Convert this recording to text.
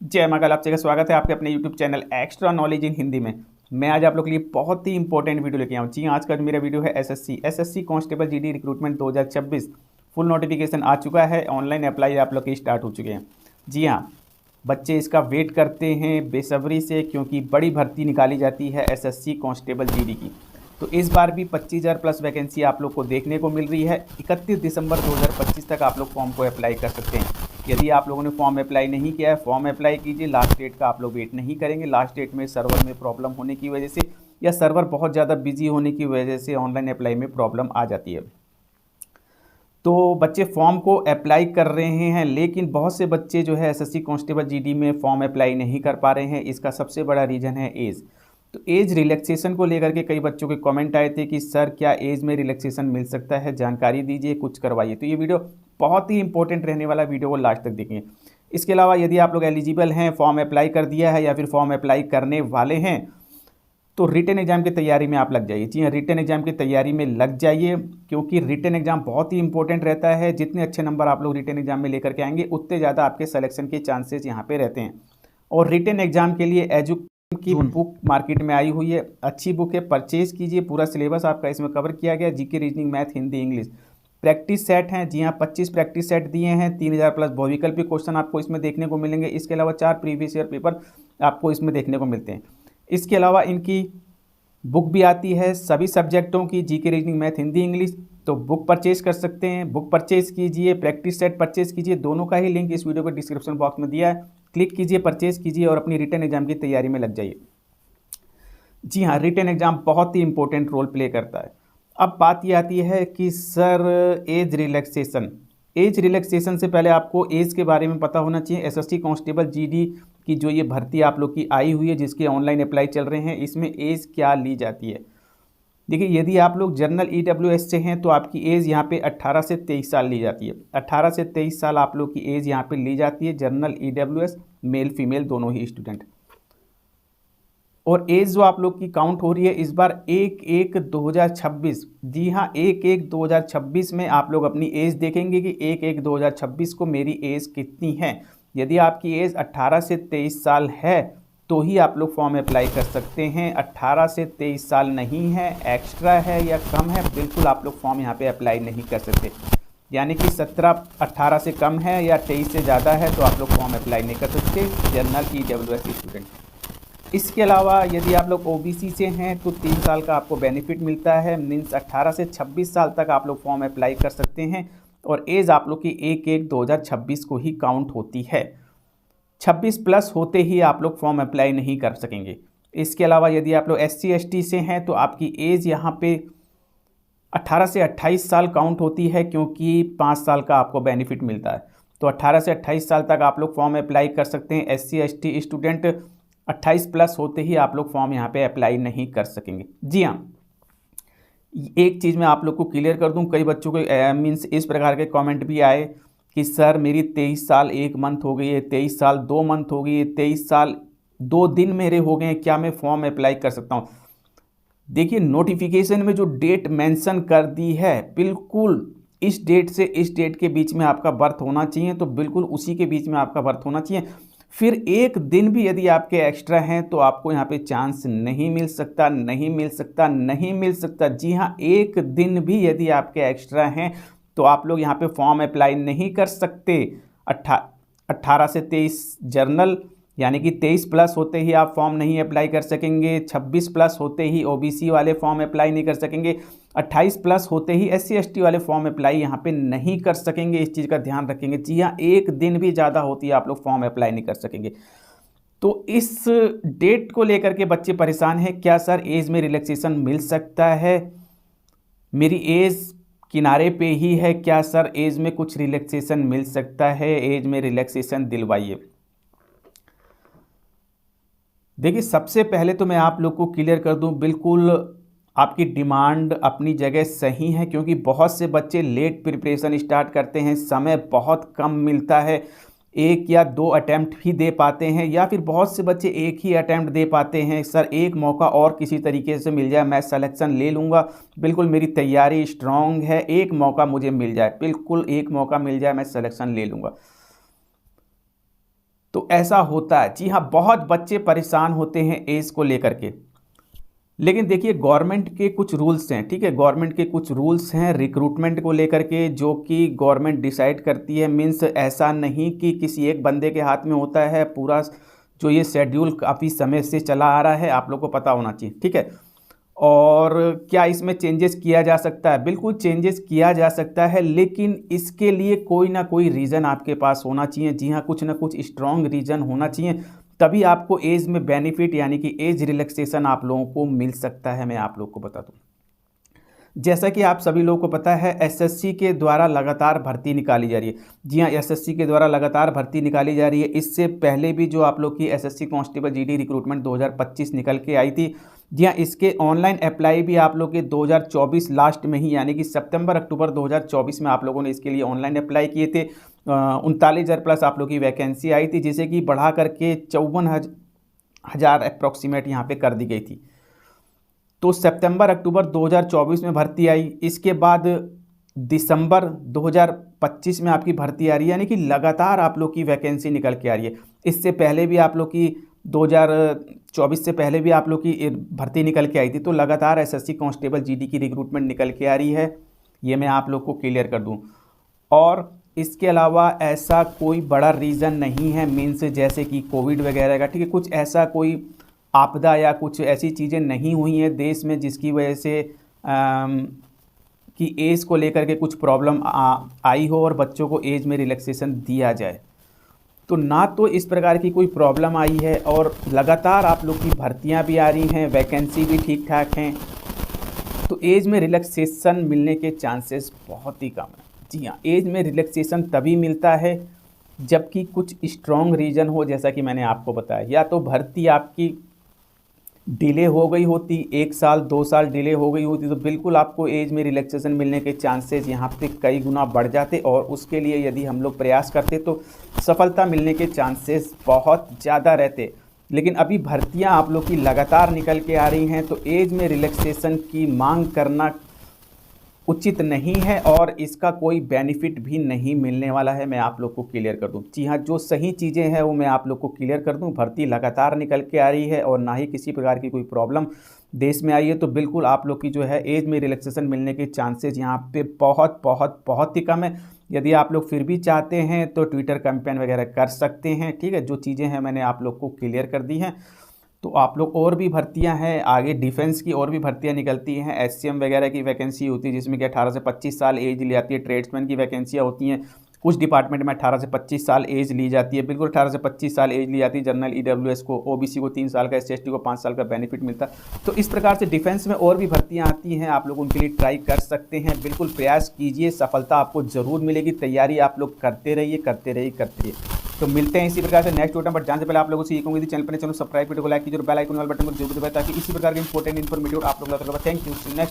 जय माँ काल, आप सभी का स्वागत है आपके अपने YouTube channel extra knowledge in Hindi में। मैं आज आप लोग के लिए बहुत ही इंपॉर्टेंट वीडियो लेके आया हूँ। जी आज का जो मेरा वीडियो है SSC constable GD recruitment 2026 full notification आ चुका है। ऑनलाइन अप्लाई आप लोग के स्टार्ट हो चुके हैं। जी हाँ, बच्चे इसका वेट करते हैं बेसब्री से, क्योंकि बड़ी भर्ती निकाली जाती है एसएससी कांस्टेबल जीडी की। तो इस बार भी 25,000 प्लस वैकेंसी आप लोग को देखने को मिल रही है। 31 दिसंबर 2025 तक आप लोग फॉर्म को अप्लाई कर सकते हैं। यदि आप लोगों ने फॉर्म अप्लाई नहीं किया है, फॉर्म अप्लाई कीजिए। लास्ट डेट का आप लोग वेट नहीं करेंगे। लास्ट डेट में सर्वर में प्रॉब्लम होने की वजह से या सर्वर बहुत ज़्यादा बिजी होने की वजह से ऑनलाइन अप्लाई में प्रॉब्लम आ जाती है। तो बच्चे फॉर्म को अप्लाई कर रहे हैं, लेकिन बहुत से बच्चे जो है एसएससी कांस्टेबल जीडी में फॉर्म अप्लाई नहीं कर पा रहे हैं। इसका सबसे बड़ा रीज़न है एज। तो एज रिलैक्सेशन को लेकर के कई बच्चों के कमेंट आए थे कि सर क्या एज में रिलैक्सेशन मिल सकता है, जानकारी दीजिए, कुछ करवाइए। तो ये वीडियो बहुत ही इंपॉर्टेंट रहने वाला, वीडियो को लास्ट तक देखेंगे। इसके अलावा यदि आप लोग एलिजिबल हैं, फॉर्म अप्लाई कर दिया है या फिर फॉर्म अप्लाई करने वाले हैं, तो रिटन एग्जाम की तैयारी में आप लग जाइए। जी हाँ, रिटन एग्जाम की तैयारी में लग जाइए, क्योंकि रिटन एग्जाम बहुत ही इंपॉर्टेंट रहता है। जितने अच्छे नंबर आप लोग रिटन एग्जाम में लेकर के आएंगे, उतने ज़्यादा आपके सिलेक्शन के चांसेस यहाँ पे रहते हैं। और रिटन एग्जाम के लिए की बुक मार्केट में आई हुई है, अच्छी बुक है, परचेज कीजिए। पूरा सिलेबस आपका इसमें कवर किया गया। GK, reasoning, math, Hindi, English, practice set हैं। जी हाँ, 25 प्रैक्टिस सेट दिए हैं। 3000 प्लस बहुविकल्पी क्वेश्चन आपको इसमें देखने को मिलेंगे। इसके अलावा 4 प्रीवियस ईयर पेपर आपको इसमें देखने को मिलते हैं। इसके अलावा इनकी बुक भी आती है सभी सब्जेक्टों की, GK, reasoning, math, Hindi, English. तो बुक परचेज कर सकते हैं, बुक परचेज कीजिए, प्रैक्टिस सेट परचेज कीजिए। दोनों का ही लिंक इस वीडियो के डिस्क्रिप्शन बॉक्स में दिया है। क्लिक कीजिए, परचेज कीजिए और अपनी रिटन एग्जाम की तैयारी में लग जाइए। जी हाँ, रिटन एग्जाम बहुत ही इंपॉर्टेंट रोल प्ले करता है। अब बात ये आती है कि sir age relaxation, age relaxation से पहले आपको एज के बारे में पता होना चाहिए। एसएससी कांस्टेबल जीडी की जो ये भर्ती आप लोग की आई हुई है, जिसके ऑनलाइन अप्लाई चल रहे हैं, इसमें एज क्या ली जाती है। देखिए, यदि आप लोग जनरल ईडब्ल्यूएस से हैं तो आपकी एज यहाँ पे 18 से 23 साल ली जाती है। 18 से 23 साल आप लोग की एज यहाँ पे ली जाती है। जनरल ईडब्ल्यूएस मेल फीमेल दोनों ही स्टूडेंट। और एज जो आप लोग की काउंट हो रही है इस बार 1/1/2026। जी हाँ, 1/1/2026 में आप लोग अपनी एज देखेंगे कि 1/1/2026 को मेरी एज कितनी है। यदि आपकी एज 18 से 23 साल है तो ही आप लोग फॉर्म अप्लाई कर सकते हैं। 18 से 23 साल नहीं है, एक्स्ट्रा है या कम है, बिल्कुल आप लोग फॉर्म यहाँ पे अप्लाई नहीं कर सकते। यानी कि 18 से कम है या 23 से ज़्यादा है तो आप लोग फॉर्म अप्लाई नहीं कर सकते, जनरल ईडब्ल्यूएस स्टूडेंट। इसके अलावा यदि आप लोग ओबीसी से हैं तो 3 साल का आपको बेनिफिट मिलता है। मीन्स 18 से 26 साल तक आप लोग फॉर्म अप्लाई कर सकते हैं और एज आप लोग की 1/1/2026 को ही काउंट होती है। 26 प्लस होते ही आप लोग फॉर्म अप्लाई नहीं कर सकेंगे। इसके अलावा यदि आप लोग SC ST से हैं तो आपकी एज यहाँ पे 18 से 28 साल काउंट होती है, क्योंकि 5 साल का आपको बेनिफिट मिलता है। तो 18 से 28 साल तक आप लोग फॉर्म अप्लाई कर सकते हैं। SC ST स्टूडेंट 28 प्लस होते ही आप लोग फॉर्म यहाँ पे अप्लाई नहीं कर सकेंगे। जी हाँ, एक चीज़ मैं आप लोग को क्लियर कर दूं, कई बच्चों को मीन्स इस प्रकार के कमेंट भी आए कि सर मेरी 23 साल 1 मंथ हो गई है, 23 साल 2 मंथ हो गई है, 23 साल 2 दिन मेरे हो गए हैं, क्या मैं फॉर्म अप्लाई कर सकता हूँ। देखिए, नोटिफिकेशन में जो डेट मेंशन कर दी है, बिल्कुल इस डेट से इस डेट के बीच में आपका बर्थ होना चाहिए, तो बिल्कुल उसी के बीच में आपका बर्थ होना चाहिए। फिर एक दिन भी यदि आपके एक्स्ट्रा हैं तो आपको यहाँ पे चांस नहीं मिल सकता, नहीं मिल सकता, नहीं मिल सकता। जी हाँ, एक दिन भी यदि आपके एक्स्ट्रा हैं तो आप लोग यहाँ पे फॉर्म अप्लाई नहीं कर सकते। 18 से 23 जर्नल यानी कि 23 प्लस होते ही आप फॉर्म नहीं अप्लाई कर सकेंगे। 26 प्लस होते ही ओबीसी वाले फॉर्म अप्लाई नहीं कर सकेंगे। 28 प्लस होते ही SC ST वाले फॉर्म अप्लाई यहाँ पे नहीं कर सकेंगे। इस चीज़ का ध्यान रखेंगे। जी हाँ, एक दिन भी ज़्यादा होती है आप लोग फॉर्म अप्लाई नहीं कर सकेंगे। तो इस डेट को लेकर के बच्चे परेशान हैं, क्या सर एज में रिलैक्सेशन मिल सकता है, मेरी एज किनारे पे ही है, क्या सर एज में कुछ रिलैक्सेशन मिल सकता है, एज में रिलैक्सेशन दिलवाइए। देखिए, सबसे पहले तो मैं आप लोग को क्लियर कर दूं, बिल्कुल आपकी डिमांड अपनी जगह सही है, क्योंकि बहुत से बच्चे लेट प्रिपरेशन स्टार्ट करते हैं, समय बहुत कम मिलता है, 1 या 2 अटैम्प्ट ही दे पाते हैं, या फिर बहुत से बच्चे 1 ही अटैम्प्ट दे पाते हैं। सर एक मौका और किसी तरीके से मिल जाए, मैं सिलेक्शन ले लूँगा, बिल्कुल मेरी तैयारी स्ट्रांग है, एक मौका मुझे मिल जाए, बिल्कुल एक मौका मिल जाए, मैं सिलेक्शन ले लूँगा। तो ऐसा होता है, जी हाँ, बहुत बच्चे परेशान होते हैं एज को लेकर के। लेकिन देखिए गवर्नमेंट के कुछ रूल्स हैं, ठीक है, गवर्नमेंट के कुछ रूल्स हैं रिक्रूटमेंट को लेकर के, जो कि गवर्नमेंट डिसाइड करती है। मीन्स ऐसा नहीं कि किसी एक बंदे के हाथ में होता है पूरा, जो ये शेड्यूल काफ़ी समय से चला आ रहा है, आप लोग को पता होना चाहिए, ठीक है। और क्या इसमें चेंजेस किया जा सकता है? बिल्कुल चेंजेस किया जा सकता है, लेकिन इसके लिए कोई ना कोई रीज़न आपके पास होना चाहिए। जी हाँ, कुछ ना कुछ स्ट्रॉन्ग रीज़न होना चाहिए, तभी आपको एज में बेनिफिट यानी कि एज रिलैक्सेशन आप लोगों को मिल सकता है। मैं आप लोग को बता दूं, जैसा कि आप सभी लोगों को पता है, एसएससी के द्वारा लगातार भर्ती निकाली जा रही है। जी हाँ, एसएससी के द्वारा लगातार भर्ती निकाली जा रही है। इससे पहले भी जो आप लोग की एसएससी कांस्टेबल जीडी रिक्रूटमेंट 2025 निकल के आई थी, जी हाँ, इसके ऑनलाइन अप्लाई भी आप लोग के 2024 लास्ट में ही, यानी कि सितंबर अक्टूबर 2024 में आप लोगों ने इसके लिए ऑनलाइन अप्लाई किए थे। 39,000 प्लस आप लोग की वैकेंसी आई थी, जिसे कि बढ़ा करके 54,000 अप्रॉक्सीमेट यहाँ पे कर दी गई थी। तो सितंबर अक्टूबर 2024 में भर्ती आई, इसके बाद दिसंबर 2025 में आपकी भर्ती आ रही है, यानी कि लगातार आप लोग की वैकेंसी निकल के आ रही है। इससे पहले भी आप लोग की 2024 से पहले भी आप लोग की भर्ती निकल के आई थी। तो लगातार एसएससी कांस्टेबल जीडी की रिक्रूटमेंट निकल के आ रही है, ये मैं आप लोग को क्लियर कर दूं। और इसके अलावा ऐसा कोई बड़ा रीज़न नहीं है, मीन्स जैसे कि कोविड वगैरह का, ठीक है, कुछ ऐसा कोई आपदा या कुछ ऐसी चीज़ें नहीं हुई हैं देश में जिसकी वजह से कि एज को लेकर के कुछ प्रॉब्लम आई हो और बच्चों को एज में रिलैक्सेशन दिया जाए। तो ना तो इस प्रकार की कोई प्रॉब्लम आई है, और लगातार आप लोग की भर्तियां भी आ रही हैं, वैकेंसी भी ठीक ठाक हैं। तो एज में रिलैक्सेशन मिलने के चांसेस बहुत ही कम है। जी हाँ, एज में रिलैक्सेशन तभी मिलता है जबकि कुछ स्ट्रॉन्ग रीज़न हो, जैसा कि मैंने आपको बताया। या तो भर्ती आपकी डिले हो गई होती, 1 साल 2 साल डिले हो गई होती, तो बिल्कुल आपको एज में रिलैक्सेशन मिलने के चांसेस यहाँ पे कई गुना बढ़ जाते, और उसके लिए यदि हम लोग प्रयास करते तो सफलता मिलने के चांसेस बहुत ज़्यादा रहते। लेकिन अभी भर्तियाँ आप लोग की लगातार निकल के आ रही हैं, तो एज में रिलैक्सेशन की मांग करना उचित नहीं है, और इसका कोई बेनिफिट भी नहीं मिलने वाला है। मैं आप लोग को क्लियर कर दूं। जी हाँ, जो सही चीज़ें हैं वो मैं आप लोग को क्लियर कर दूं। भर्ती लगातार निकल के आ रही है और ना ही किसी प्रकार की कोई प्रॉब्लम देश में आई है, तो बिल्कुल आप लोग की जो है एज में रिलैक्सेशन मिलने के चांसेस यहाँ पे बहुत बहुत बहुत ही कम है। यदि आप लोग फिर भी चाहते हैं तो ट्विटर कैंपेन वगैरह कर सकते हैं, ठीक है। जो चीज़ें हैं मैंने आप लोग को क्लियर कर दी हैं। तो आप लोग, और भी भर्तियां हैं आगे, डिफेंस की और भी भर्तियां निकलती हैं, एससीएम वगैरह की वैकेंसी होती है, जिसमें कि 18 से 25 साल एज ली जाती है। ट्रेड्समैन की वैकेंसियां होती हैं, कुछ डिपार्टमेंट में 18 से 25 साल एज ली जाती है, बिल्कुल 18 से 25 साल एज ली जाती है। जनरल ईडब्ल्यूएस को, ओबीसी को 3 साल का, एससी/एसटी को 5 साल का बेनिफिट मिलता है। तो इस प्रकार से डिफेंस में और भी भर्तियाँ आती हैं, आप लोग उनके लिए ट्राई कर सकते हैं। बिल्कुल प्रयास कीजिए, सफलता आपको ज़रूर मिलेगी। तैयारी आप लोग करते रहिए, करते रहिए, करते रहिए। तो मिलते हैं इसी प्रकार से नेक्स्ट वीडियो। बट जाने से पहले आप लोगों से ये कहूँगी, चैनल पर चैनल सब्सक्राइब, वीडियो को लाइक कीजिए और बेल आइकन वाले बटन को जरूर दबाएं, ताकि इसी प्रकार के इंपॉर्टेंट इन्फॉर्मेटिव आप लोग। Thank you. नेक्स्ट